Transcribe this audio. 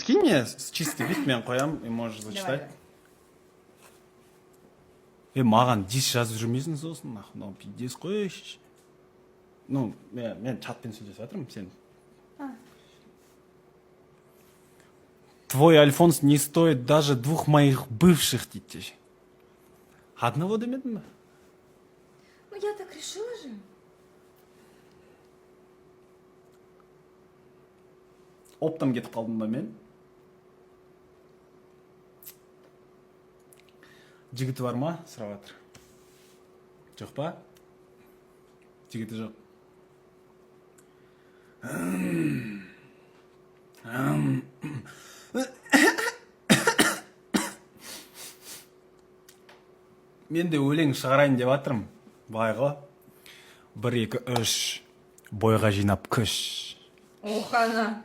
Скинь мне с чистый вид, мен қоям, и можешь зачитать. Маған дис жазып жүрмесін сосын, мынау пиздец қой. Ну, мен чатпен сөйлесіп жатырмын, сен. Твой Альфонс не стоит даже 2 моих бывших детей. Одного демедім бе? Ну, я так решила же. Оптом кетіп қалдым ба мен? Жігіті бар ма? Сұрап жатыр. Жоқ па? Жігіті жоқ. Мен де өлең шығарайын деп жатырмын. Байға. 1, 2, 3 бойға жинап күш. Ох, она.